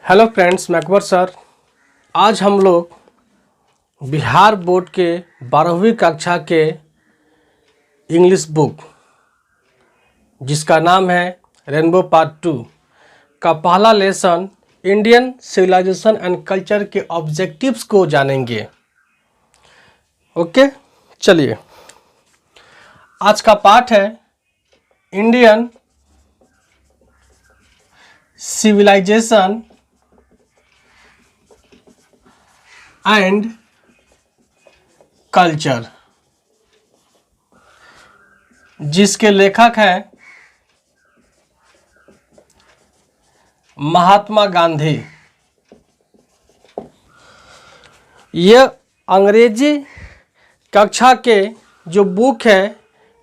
Hello friends, मैं Akbar sir. आज हम लोग बिहार बोर्ड के 12वीं कक्षा के इंग्लिश बुक जिसका नाम है रेनबो पार्ट 2 का पहला lesson Indian civilization and culture के ऑब्जेक्टिव्स को जानेंगे। ओके, चलिए। आज का पाठ है इंडियन सिविलाइजेशन एंड कल्चर, जिसके लेखक हैं महात्मा गांधी। यह अंग्रेजी कक्षा के जो बुक है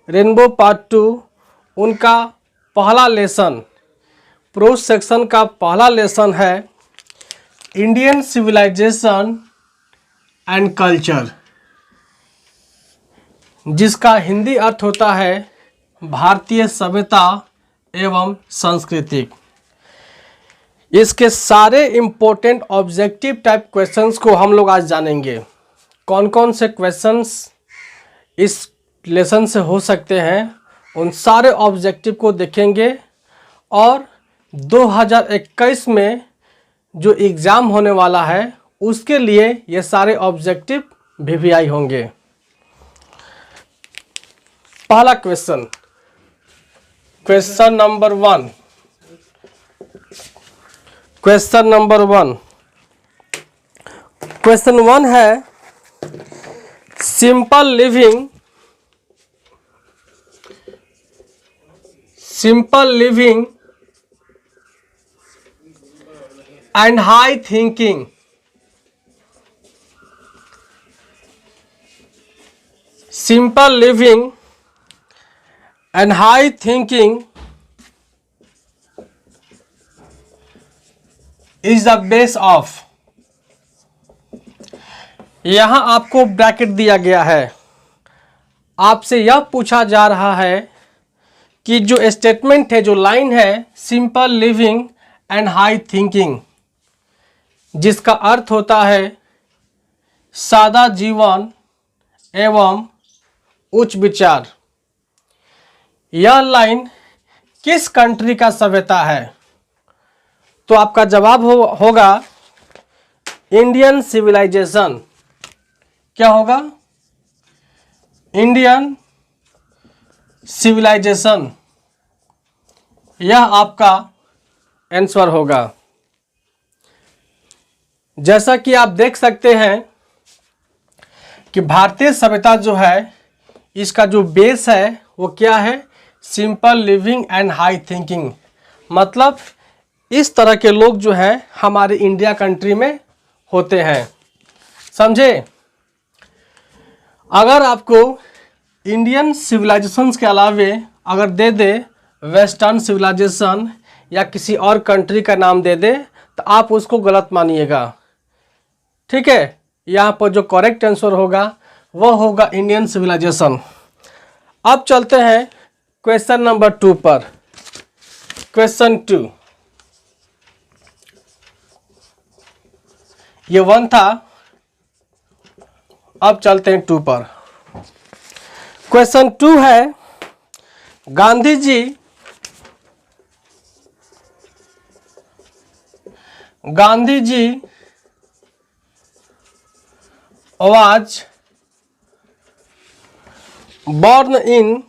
रेनबो पार्ट 2 उनका पहला लेसन, प्रोज सेक्शन का पहला लेसन है इंडियन सिविलाइजेशन एंड कल्चर, जिसका हिंदी अर्थ होता है भारतीय सभ्यता एवं संस्कृति। इसके सारे इम्पोर्टेंट ऑब्जेक्टिव टाइप क्वेश्चंस को हम लोग आज जानेंगे। कौन कौन से क्वेश्चंस इस लेसन से हो सकते हैं उन सारे ऑब्जेक्टिव को देखेंगे, और 2021 में जो एग्ज़ाम होने वाला है उसके लिए ये सारे ऑब्जेक्टिव वीवीआई होंगे। पहला question, question number 1। Question number 1, question 1 है simple living and high thinking. Simple living and high thinking is the base of। यहाँ आपको ब्रैकेट दिया गया है। आपसे यह पूछा जा रहा है कि जो स्टेटमेंट है, जो लाइन है simple living and high thinking, जिसका अर्थ होता है सादा जीवन एवं उच्च विचार, यह लाइन किस कंट्री का सभ्यता है? तो आपका जवाब होगा इंडियन सिविलाइजेशन। क्या होगा? इंडियन सिविलाइजेशन, यह आपका आंसर होगा। जैसा कि आप देख सकते हैं कि भारतीय सभ्यता जो है इसका जो बेस है वो क्या है? Simple living and high thinking. मतलब इस तरह के लोग जो हैं हमारे इंडिया कंट्री में होते हैं। समझे? अगर आपको इंडियन सिविलाइजेशन के अलावे अगर दे दे वेस्टर्न सिविलाइजेशन या किसी और कंट्री का नाम दे दे तो आप उसको गलत मानिएगा। ठीक है? यहाँ पर जो करेक्ट आंसर होगा वह होगा इंडियन सिविलाइजेशन। अब चलते हैं क्वेश्चन नंबर 2 पर। क्वेश्चन 2, ये 1 था, अब चलते हैं 2 पर। क्वेश्चन 2 है Gandhi ji was born in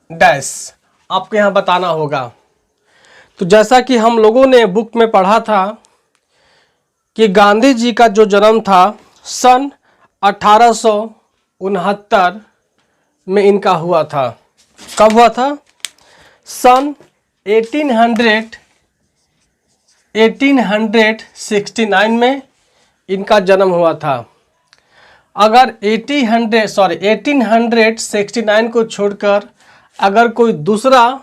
dash. आपको यहाँ बताना होगा। तो जैसा कि हम लोगों ने बुक में पढ़ा था कि गांधी जी का जो जन्म था सन 1869 में इनका हुआ था। कब हुआ था? सन 1869 में इनका जन्म हुआ था। अगर 1869 को छोड़कर अगर कोई दूसरा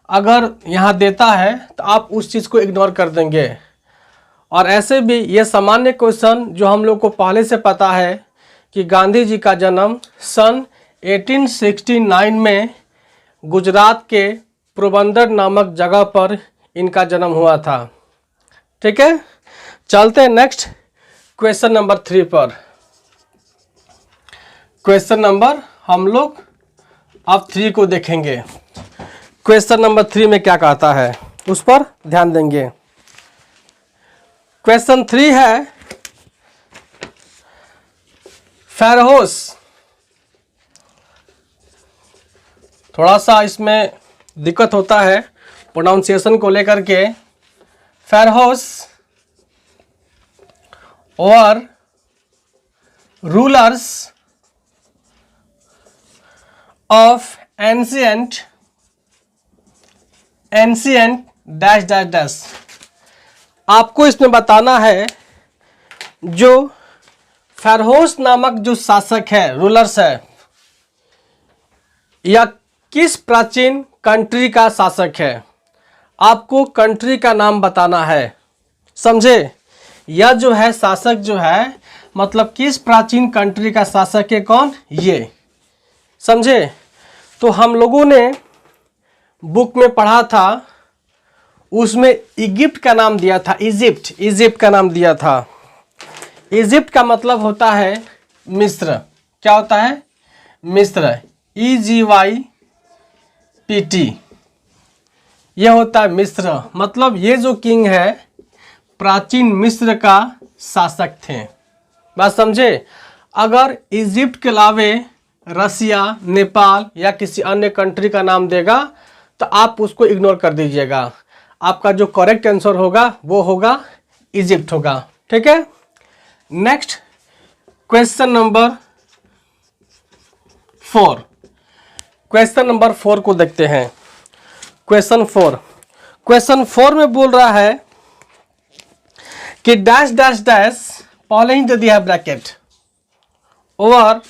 अगर यहाँ देता है तो आप उस चीज़ को इग्नोर कर देंगे। और ऐसे भी ये सामान्य क्वेश्चन जो हम लोग को पहले से पता है कि गांधी जी का जन्म सन 1869 में गुजरात के पोरबंदर नामक जगह पर इनका जन्म हुआ था। ठीक है, चलते हैं नेक्स्ट क्वेश्चन नंबर 3 पर। क्वेश्चन नंबर हम लोग अब 3 को देखेंगे। क्वेश्चन नंबर 3 में क्या कहता है उस पर ध्यान देंगे। क्वेश्चन 3 है, फेरहोस, थोड़ा सा इसमें दिक्कत होता है प्रोनाउंसिएशन को लेकर के। फेरहोस और rulers of ancient dash dash dash. आपको इसमें बताना है जो फेरहोस नामक जो शासक है, रूलर्स है, या किस प्राचीन कंट्री का शासक है। आपको कंट्री का नाम बताना है, समझे। यह जो है शासक जो है, मतलब किस प्राचीन कंट्री का शासक है, कौन, ये समझे। तो हम लोगों ने बुक में पढ़ा था, उसमें इजिप्ट का नाम दिया था, इजिप्ट का नाम दिया था। इजिप्ट का मतलब होता है मिस्र। क्या होता है, मिस्र, EGYPT, यह होता है मिस्र। मतलब ये जो किंग है प्राचीन मिस्र का शासक थे, बात समझे। अगर इजिप्ट के अलावे रसिया, नेपाल या किसी अन्य कंट्री का नाम देगा तो आप उसको इग्नोर कर दीजिएगा। आपका जो करेक्ट आंसर होगा वो होगा इजिप्ट होगा, ठीक है। Next question number 4। Question number 4 को देखते हैं। क्वेश्चन 4 में बोल रहा है कि डैश डैश डैश, पहले ही दे दिया है bracket, over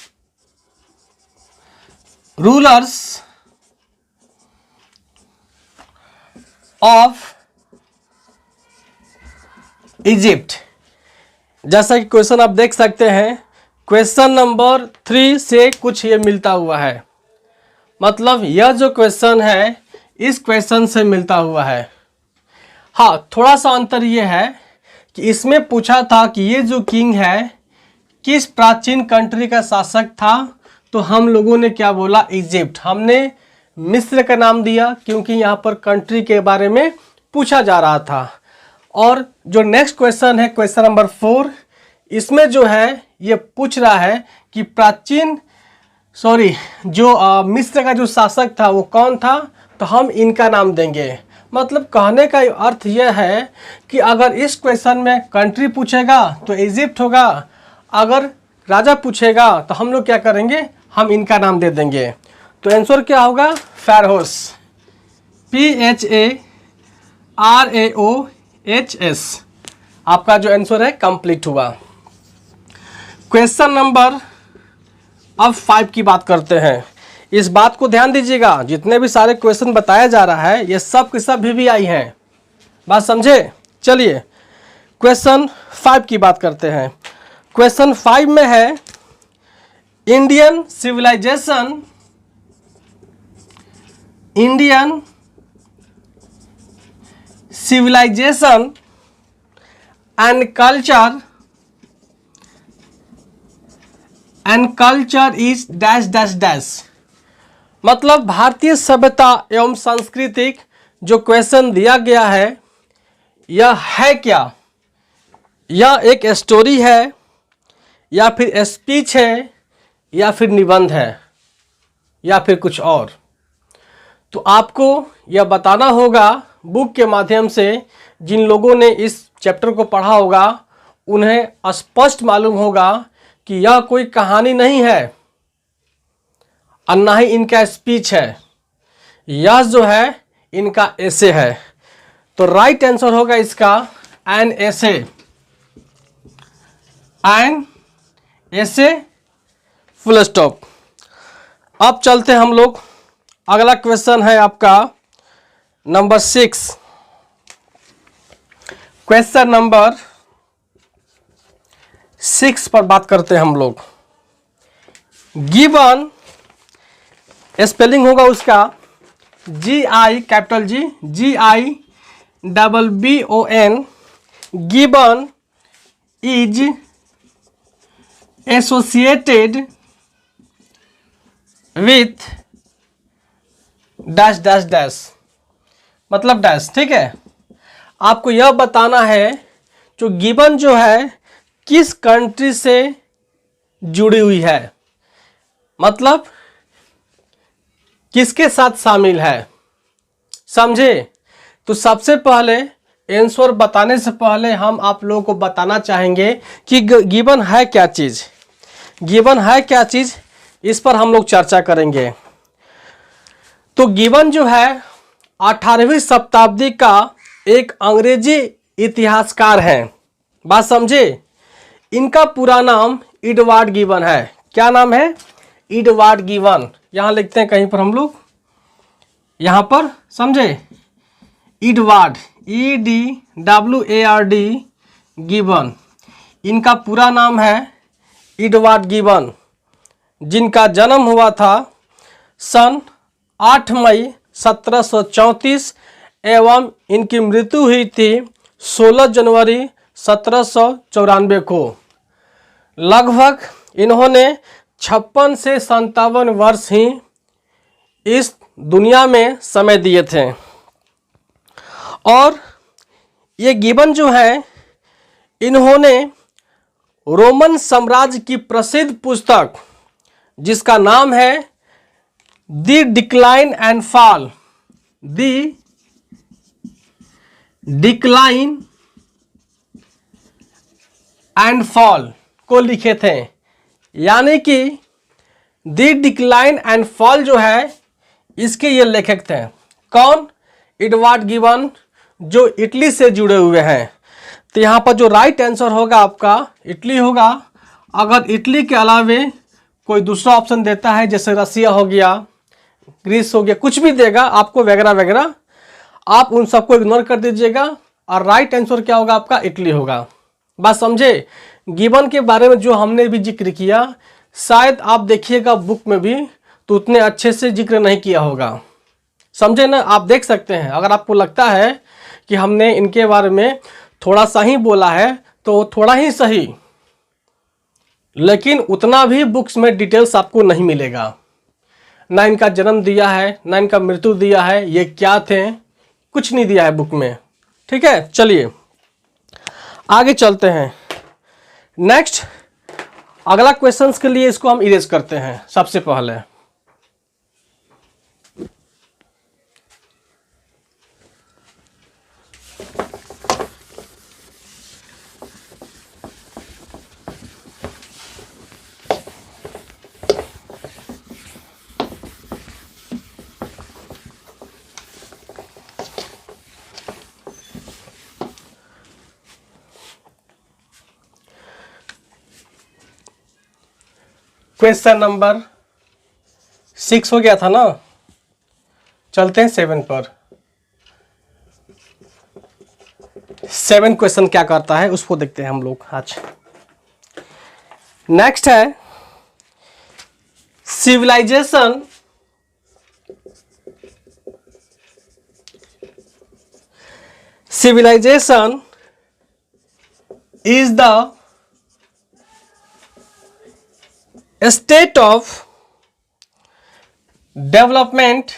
rulers of Egypt. जैसा कि क्वेश्चन आप देख सकते हैं, क्वेश्चन नंबर 3 से कुछ ये मिलता हुआ है। मतलब यह जो क्वेश्चन है इस क्वेश्चन से मिलता हुआ है। हाँ, थोड़ा सा अंतर ये है कि इसमें पूछा था कि ये जो किंग है किस प्राचीन कंट्री का शासक था, तो हम लोगों ने क्या बोला, इजिप्ट। हमने मिस्र का नाम दिया क्योंकि यहाँ पर कंट्री के बारे में पूछा जा रहा था। और जो नेक्स्ट क्वेश्चन है, क्वेश्चन नंबर 4, इसमें जो है ये पूछ रहा है कि जो मिस्र का जो शासक था वो कौन था, तो हम इनका नाम देंगे। मतलब कहने का अर्थ यह है कि अगर इस क्वेश्चन में कंट्री पूछेगा तो इजिप्ट होगा, अगर राजा पूछेगा तो हम लोग क्या करेंगे, हम इनका नाम दे देंगे। तो आंसर क्या होगा, फेरहोस, PHARAOHS। आपका जो आंसर है कंप्लीट हुआ। क्वेश्चन नंबर अब 5 की बात करते हैं। इस बात को ध्यान दीजिएगा, जितने भी सारे क्वेश्चन बताया जा रहा है ये सब के सब VVI हैं, बात समझे। चलिए क्वेश्चन 5 की बात करते हैं। क्वेश्चन 5 में है, Indian civilization and culture is dash dash dash. मतलब भारतीय सभ्यता एवं सांस्कृतिक जो क्वेश्चन दिया गया है यह है क्या, यह एक स्टोरी है या फिर स्पीच है या फिर निबंध है या फिर कुछ और। तो आपको यह बताना होगा बुक के माध्यम से। जिन लोगों ने इस चैप्टर को पढ़ा होगा उन्हें स्पष्ट मालूम होगा कि यह कोई कहानी नहीं है और ना ही इनका स्पीच है, यह जो है इनका एसे है। तो राइट आंसर होगा इसका एन एसे फुल स्टॉप। अब चलते हैं हम लोग, अगला क्वेश्चन है आपका नंबर 6। क्वेश्चन नंबर 6 पर बात करते हैं हम लोग। गिवन, स्पेलिंग होगा उसका GI, capital G, GIBBON gibbon is associated with dash dash dash, मतलब डैश। ठीक है, आपको यह बताना है जो गिबन जो है किस कंट्री से जुड़ी हुई है, मतलब किसके साथ शामिल है, समझे। तो सबसे पहले आंसर बताने से पहले हम आप लोगों को बताना चाहेंगे कि गिबन है क्या चीज़, गिबन है क्या चीज़, इस पर हम लोग चर्चा करेंगे। तो गिबन जो है 18वीं शताब्दी का एक अंग्रेजी इतिहासकार हैं, बात समझे। इनका पूरा नाम एडवर्ड गिबन है। क्या नाम है? Edward gibbon. यहाँ लिखते हैं कहीं पर हम लोग, यहाँ पर समझे, एडवर्ड EDWARD गिबन। इनका पूरा नाम है एडवर्ड गिबन, जिनका जन्म हुआ था सन 8 मई 1734 एवं इनकी मृत्यु हुई थी 16 जनवरी 1794 को। लगभग इन्होंने 56 से 57 वर्ष ही इस दुनिया में समय दिए थे। और ये गिबन जो है, इन्होंने रोमन साम्राज्य की प्रसिद्ध पुस्तक जिसका नाम है the decline and fall, the decline and fall को लिखे थे। यानी कि द डिक्लाइन एंड फॉल जो है, इसके ये लेखक थे। कौन? एडवर्ड गिबन, जो इटली से जुड़े हुए हैं। तो यहाँ पर जो राइट आंसर होगा आपका इटली होगा। अगर इटली के अलावे कोई दूसरा ऑप्शन देता है, जैसे रसिया हो गया, ग्रीस हो गया, कुछ भी देगा आपको वगैरह वगैरह, आप उन सबको इग्नोर कर दीजिएगा और राइट आंसर क्या होगा आपका? इटली होगा। बात समझे। गिबन के बारे में जो हमने भी जिक्र किया, शायद आप देखिएगा बुक में भी तो उतने अच्छे से जिक्र नहीं किया होगा, समझे ना। आप देख सकते हैं, अगर आपको लगता है कि हमने इनके बारे में थोड़ा सा ही बोला है तो थोड़ा ही सही, लेकिन उतना भी बुक्स में डिटेल्स आपको नहीं मिलेगा। ना इनका जन्म दिया है, ना इनका मृत्यु दिया है, ये क्या थे, कुछ नहीं दिया है बुक में। ठीक है, चलिए आगे चलते हैं। नेक्स्ट अगला क्वेश्चंस के लिए इसको हम इरेज करते हैं। सबसे पहले क्वेश्चन नंबर 6 हो गया था ना, चलते हैं 7 पर। 7 क्वेश्चन क्या करता है उसको देखते हैं हम लोग आज। नेक्स्ट है civilisation civilization is the state of development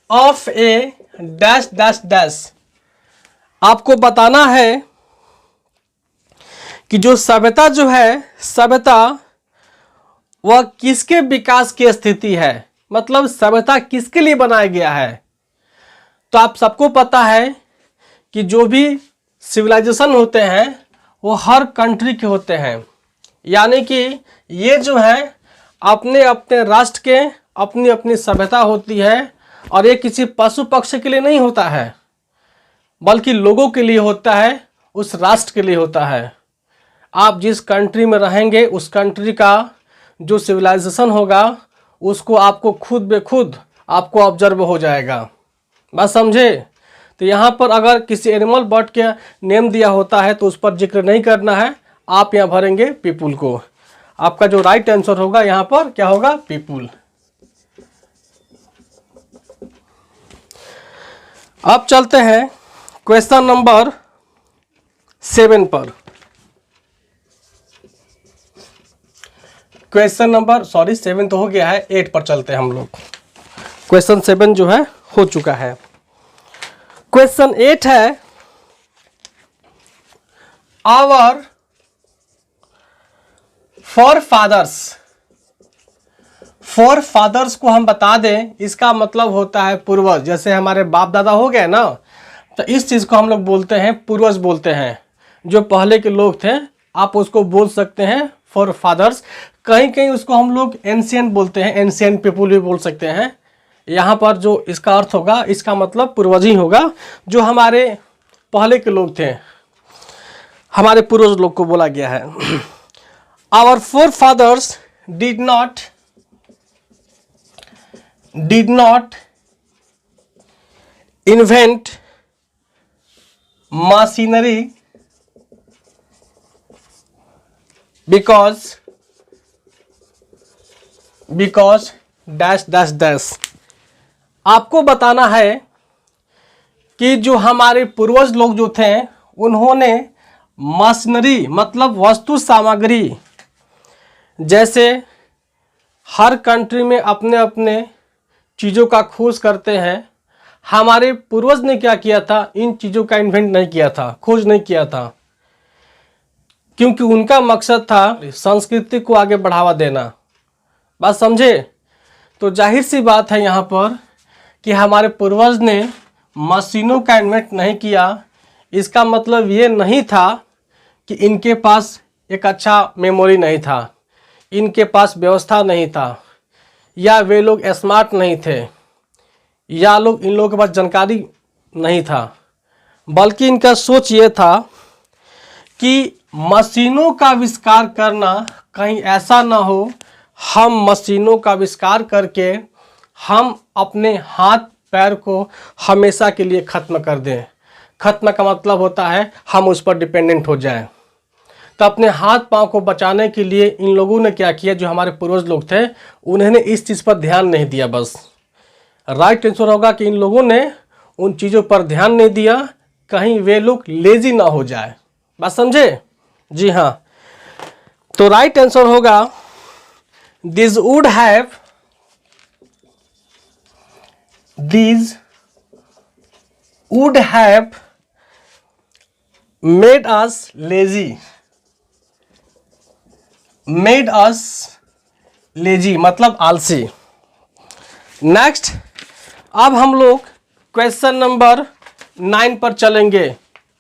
of a dash dash dash। आपको बताना है कि जो सभ्यता जो है, सभ्यता वह किसके विकास की स्थिति है, मतलब सभ्यता किसके लिए बनाया गया है। तो आप सबको पता है कि जो भी सिविलाइजेशन होते हैं वो हर कंट्री के होते हैं, यानी कि ये जो है अपने अपने राष्ट्र के अपनी अपनी सभ्यता होती है, और ये किसी पशु पक्षी के लिए नहीं होता है, बल्कि लोगों के लिए होता है, उस राष्ट्र के लिए होता है। आप जिस कंट्री में रहेंगे उस कंट्री का जो सिविलाइजेशन होगा उसको आपको खुद बे खुद आपको ऑब्जर्व हो जाएगा। बात समझे। तो यहाँ पर अगर किसी एनिमल बर्ड के नेम दिया होता है तो उस पर जिक्र नहीं करना है, आप यहाँ भरेंगे पीपुल को। आपका जो राइट आंसर होगा यहाँ पर क्या होगा? पीपुल। अब चलते हैं क्वेश्चन नंबर 7 पर। क्वेश्चन नंबर 7 तो हो गया है, 8 पर चलते हैं हम लोग। क्वेश्चन 7 जो है हो चुका है। क्वेश्चन 8 है, आवर फॉर फादर्स को हम बता दें, इसका मतलब होता है पूर्वज। जैसे हमारे बाप दादा हो गए ना, तो इस चीज़ को हम लोग बोलते हैं पूर्वज बोलते हैं। जो पहले के लोग थे आप उसको बोल सकते हैं फॉर फादर्स। कहीं कहीं उसको हम लोग एंशिएंट बोलते हैं, एंशिएंट पीपुल भी बोल सकते हैं। यहाँ पर जो इसका अर्थ होगा, इसका मतलब पूर्वज ही होगा। जो हमारे पहले के लोग थे, हमारे पूर्वज लोग को बोला गया है। Our forefathers did not invent machinery because dash dash dash. आपको बताना है कि जो हमारे पूर्वज लोग जो थे, उन्होंने मशीनरी मतलब वस्तु सामग्री, जैसे हर कंट्री में अपने अपने चीज़ों का खोज करते हैं। हमारे पूर्वज ने क्या किया था, इन चीज़ों का इन्वेंट नहीं किया था, खोज नहीं किया था, क्योंकि उनका मकसद था संस्कृति को आगे बढ़ावा देना। बात समझे? तो जाहिर सी बात है यहाँ पर कि हमारे पूर्वज ने मशीनों का इन्वेंट नहीं किया। इसका मतलब ये नहीं था कि इनके पास एक अच्छा मेमोरी नहीं था, इनके पास व्यवस्था नहीं था, या वे लोग स्मार्ट नहीं थे, या इन लोगों के पास जानकारी नहीं था। बल्कि इनका सोच ये था कि मशीनों का आविष्कार करना कहीं ऐसा ना हो, हम मशीनों का आविष्कार करके हम अपने हाथ पैर को हमेशा के लिए ख़त्म कर दें। ख़त्म का मतलब होता है हम उस पर डिपेंडेंट हो जाएं। तो अपने हाथ पांव को बचाने के लिए इन लोगों ने क्या किया, जो हमारे पूर्वज लोग थे, उन्होंने इस चीज़ पर ध्यान नहीं दिया। बस राइट आंसर होगा कि इन लोगों ने उन चीज़ों पर ध्यान नहीं दिया, कहीं वे लोग लेजी ना हो जाए। बात समझे? जी हाँ, तो राइट आंसर होगा these would have made us lazy मतलब आलसी। नेक्स्ट, अब हम लोग क्वेश्चन नंबर 9 पर चलेंगे।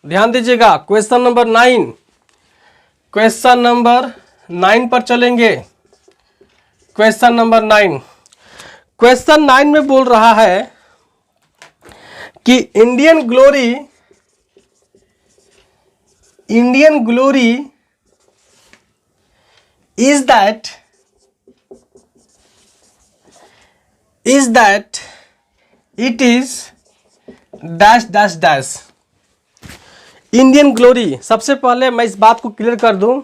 ध्यान दीजिएगा, क्वेश्चन नंबर 9 पर चलेंगे। क्वेश्चन नंबर 9, क्वेश्चन 9 में बोल रहा है कि Indian glory is that it is dash dash dash। Indian glory, सबसे पहले मैं इस बात को क्लियर कर दूं,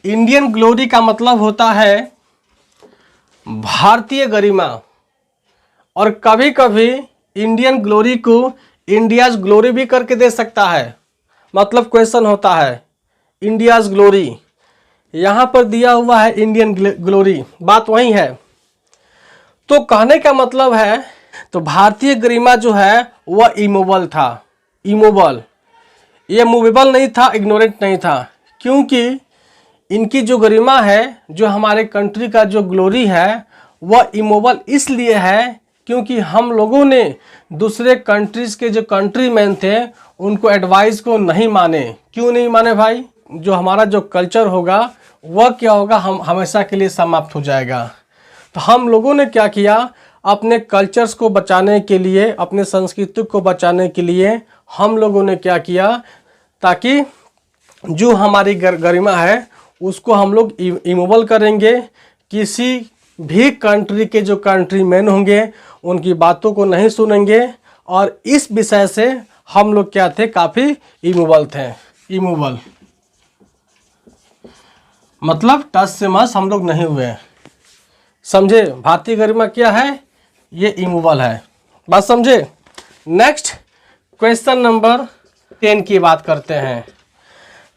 इंडियन ग्लोरी का मतलब होता है भारतीय गरिमा, और कभी कभी इंडियन ग्लोरी को इंडियाज ग्लोरी भी करके दे सकता है। मतलब क्वेश्चन होता है इंडियाज ग्लोरी, यहाँ पर दिया हुआ है इंडियन ग्लोरी, बात वही है। तो कहने का मतलब है, तो भारतीय गरिमा जो है वह इमूवेबल था। इमूवेबल, ये मूवेबल नहीं था, इग्नोरेंट नहीं था, क्योंकि इनकी जो गरिमा है, जो हमारे कंट्री का जो ग्लोरी है, वह इमूवेबल इसलिए है क्योंकि हम लोगों ने दूसरे कंट्रीज़ के जो कंट्री मैन थे उनको एडवाइस को नहीं माने। क्यों नहीं माने भाई? जो हमारा जो कल्चर होगा वह क्या होगा, हम हमेशा के लिए समाप्त हो जाएगा। तो हम लोगों ने क्या किया, अपने कल्चर्स को बचाने के लिए, अपने संस्कृति को बचाने के लिए हम लोगों ने क्या किया, ताकि जो हमारी गरिमा है उसको हम लोग इमूवेबल करेंगे। किसी भी कंट्री के जो कंट्री मैन होंगे उनकी बातों को नहीं सुनेंगे, और इस विषय से हम लोग क्या थे, काफ़ी इमूवेबल थे। इमूवेबल मतलब टच से मस हम लोग नहीं हुए। समझे? भारतीय गरिमा क्या है, ये इमूवेबल है। बात समझे? नेक्स्ट क्वेश्चन नंबर 10 की बात करते हैं।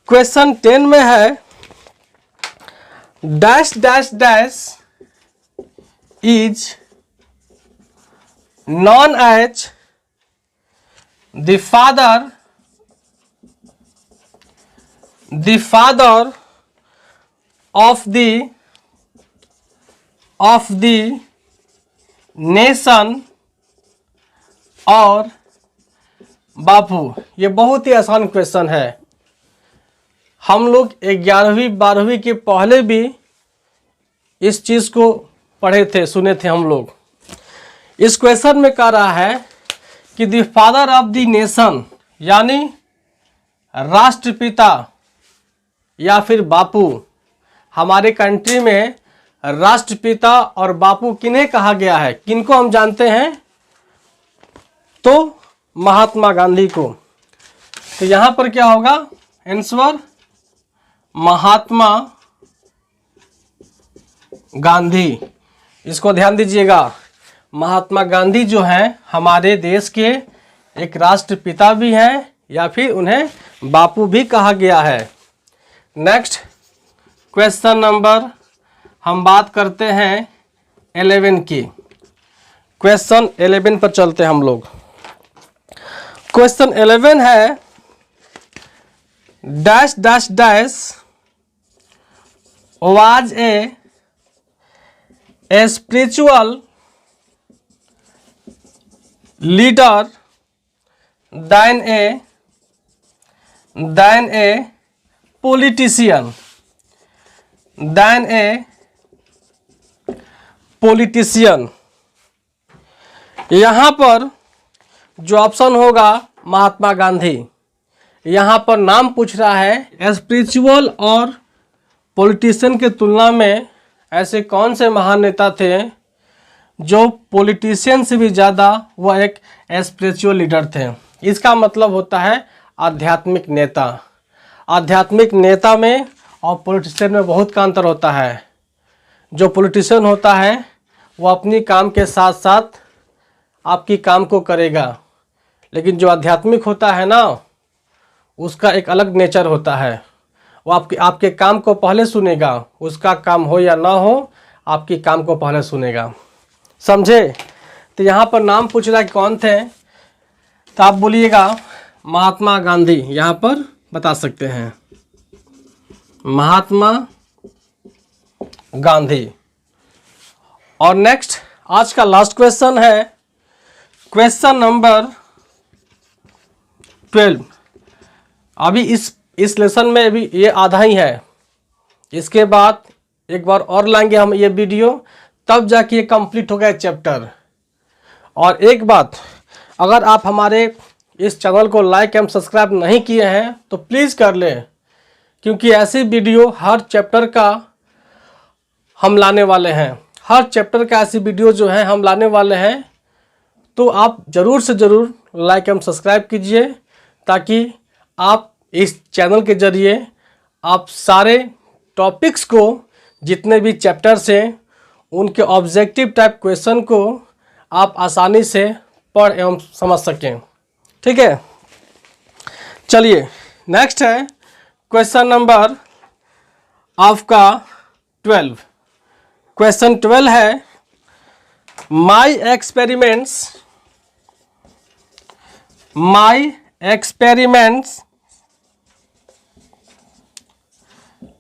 क्वेश्चन 10 में है dash dash dash is known as the father of the nation और बापू। ये बहुत ही आसान क्वेश्चन है। हम लोग 11वीं 12वीं के पहले भी इस चीज़ को पढ़े थे, सुने थे हम लोग। इस क्वेश्चन में कह रहा है कि the father of the nation यानी राष्ट्रपिता या फिर बापू। हमारे कंट्री में राष्ट्रपिता और बापू किन्हें कहा गया है, किनको हम जानते हैं? तो महात्मा गांधी को। तो यहां पर क्या होगा आंसर? महात्मा गांधी। इसको ध्यान दीजिएगा। महात्मा गांधी जो हैं हमारे देश के एक राष्ट्रपिता भी हैं या फिर उन्हें बापू भी कहा गया है। नेक्स्ट क्वेश्चन नंबर हम बात करते हैं 11 की। क्वेश्चन 11 पर चलते हैं हम लोग। क्वेश्चन 11 है dash dash dash was a spiritual leader then a politician यहाँ पर जो ऑप्शन होगा महात्मा गांधी। यहाँ पर नाम पूछ रहा है स्पिरिचुअल और पॉलिटिशियन के तुलना में ऐसे कौन से महान नेता थे जो पॉलिटिशियन से भी ज़्यादा वह एक स्पिरिचुअल लीडर थे। इसका मतलब होता है आध्यात्मिक नेता। आध्यात्मिक नेता में और पॉलिटिशियन में बहुत का अंतर होता है। जो पॉलिटिशियन होता है वो अपनी काम के साथ साथ आपकी काम को करेगा, लेकिन जो आध्यात्मिक होता है ना उसका एक अलग नेचर होता है। वो आपके काम को पहले सुनेगा, उसका काम हो या ना हो आपकी काम को पहले सुनेगा। समझे? तो यहाँ पर नाम पूछ रहा है कौन थे, तो आप बोलिएगा महात्मा गांधी। यहाँ पर बता सकते हैं महात्मा गांधी। और नेक्स्ट आज का लास्ट क्वेश्चन है क्वेश्चन नंबर 12। अभी इस लेसन में अभी ये आधा ही है। इसके बाद एक बार और लाएंगे हम ये वीडियो, तब जाके ये कंप्लीट हो गया चैप्टर। और एक बात, अगर आप हमारे इस चैनल को लाइक एवं सब्सक्राइब नहीं किए हैं तो प्लीज़ कर लें, क्योंकि ऐसी वीडियो हर चैप्टर का हम लाने वाले हैं। हर चैप्टर का ऐसी वीडियो जो है हम लाने वाले हैं। तो आप ज़रूर से ज़रूर लाइक एवं सब्सक्राइब कीजिए, ताकि आप इस चैनल के ज़रिए आप सारे टॉपिक्स को, जितने भी चैप्टर्स हैं, उनके ऑब्जेक्टिव टाइप क्वेश्चन को आप आसानी से पढ़ एवं समझ सकें। ठीक है, चलिए नेक्स्ट है क्वेश्चन नंबर आपका 12। क्वेश्चन 12 है my experiments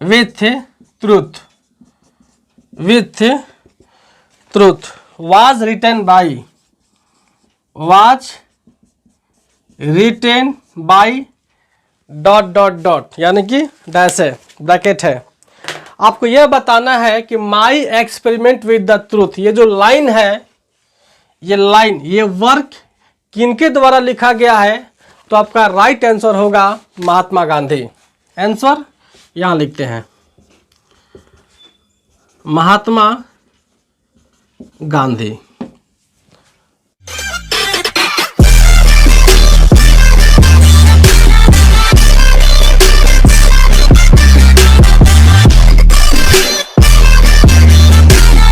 with truth was written by dot यानी कि डैश है, ब्रैकेट है। आपको यह बताना है कि my experiment with the truth, ये जो लाइन है, ये वर्क किनके द्वारा लिखा गया है? तो आपका राइट आंसर होगा महात्मा गांधी। आंसर यहां लिखते हैं महात्मा गांधी।